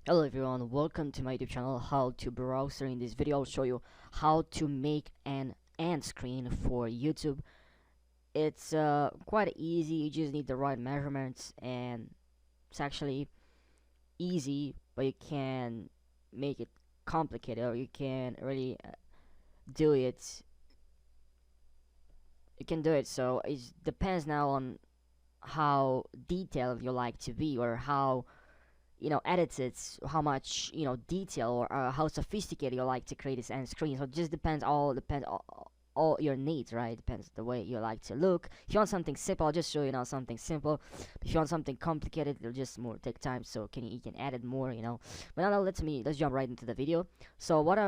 Hello everyone, welcome to my YouTube channel How to Browser. In this video I'll show you how to make an end screen for YouTube. It's quite easy, you just need the right measurements and it's actually easy, but you can make it complicated, or you can really do it. You can do it, so it depends now on how detailed you like to be, or how edited, how much detail, or how sophisticated you like to create this end screen. So it just depends all your needs, right? Depends the way you like to look. If you want something simple, I'll just show you now something simple. If you want something complicated, it'll just more take time, so you can add it more, but now let's jump right into the video. So what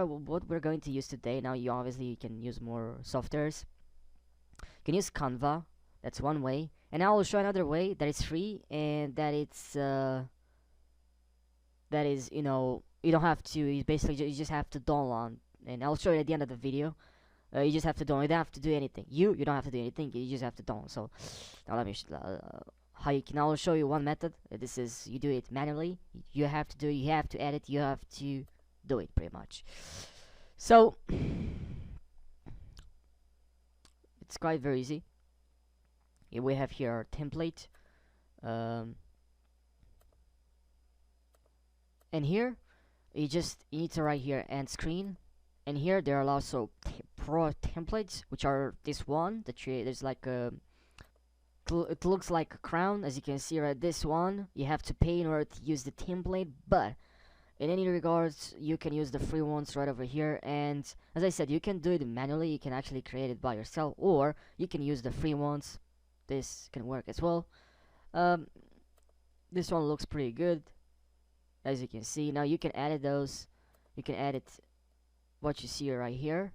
we're going to use today, now you obviously can use more softwares. You can use Canva, that's one way, and now I'll show another way that is free, and that is, you don't have to, you basically you just have to download, and I'll show you at the end of the video. You just have to download, you don't have to do anything, you don't have to do anything, you just have to download. So now let me how you can, I'll show you one method. This is, you do it manually, you have to do, you have to edit, you have to do it pretty much. So it's quite very easy. We have here our template, and here you need to write here end screen, and here there are also pro templates, which are this one that there's like a it looks like a crown, as you can see, right? This one you have to pay in order to use the template, but in any regards you can use the free ones right over here. And as I said, you can do it manually, you can actually create it by yourself, or you can use the free ones. This can work as well. This one looks pretty good, as you can see. Now you can edit those, you can edit what you see right here,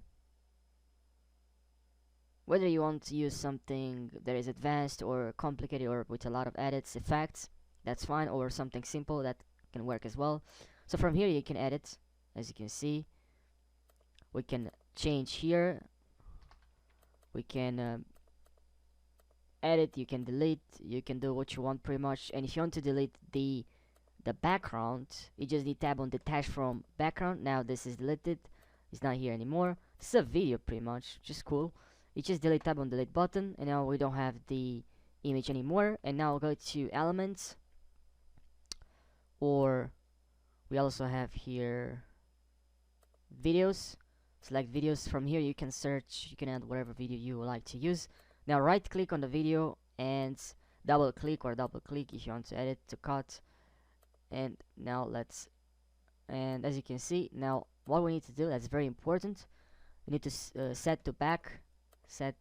whether you want to use something that is advanced or complicated or with a lot of edits, effects, that's fine, or something simple, that can work as well. So from here you can edit, as you can see. We can change here, we can edit, you can delete, you can do what you want pretty much. And if you want to delete the background, you just need tab on detach from background. Now this is deleted, it's not here anymore. This is a video pretty much, just cool. You just delete, tab on delete button, and now we don't have the image anymore. And now we'll go to elements, or we also have here videos. Select videos. From here you can search, you can add whatever video you would like to use. Now right click on the video and double click if you want to edit, to cut. And now and as you can see, now what we need to do, that's very important, we need to set back. And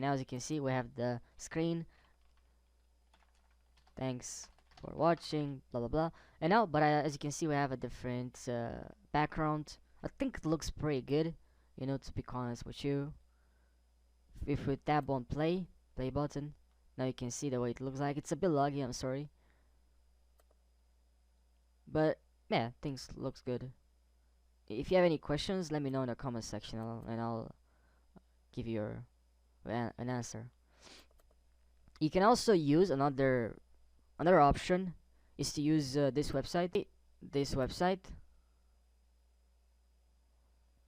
now as you can see, we have the screen. Thanks for watching, blah blah blah. And now, but as you can see, we have a different background. I think it looks pretty good, to be honest with you. If we tap on play button, now you can see the way it looks like. It's a bit laggy, I'm sorry, but yeah, things looks good. If you have any questions, let me know in the comment section, and I'll give you an answer. You can also use another option, is to use this website,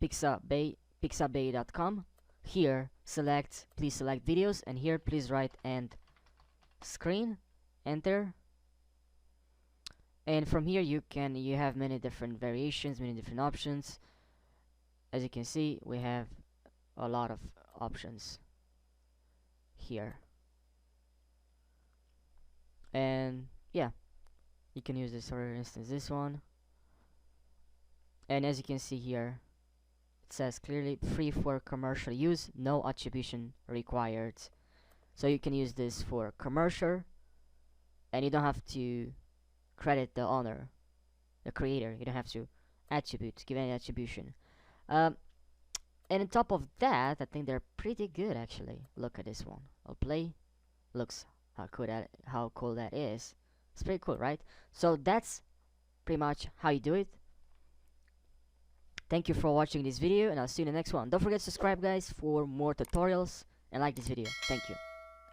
pixabay.com. Here please select videos, and here please write end screen, enter. And from here you have many different variations, many different options. As you can see, we have a lot of options here, and yeah, you can use this, for instance this one. And as you can see here, it says clearly free for commercial use, no attribution required. So you can use this for commercial, and you don't have to credit the owner, the creator. You don't have to give any attribution. And on top of that, I think they're pretty good actually. Look at this one. I'll play. Looks how cool that is. It's pretty cool, right? So that's pretty much how you do it. Thank you for watching this video, and I'll see you in the next one. Don't forget to subscribe, guys, for more tutorials, and like this video. Thank you.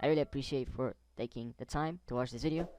I really appreciate for taking the time to watch this video.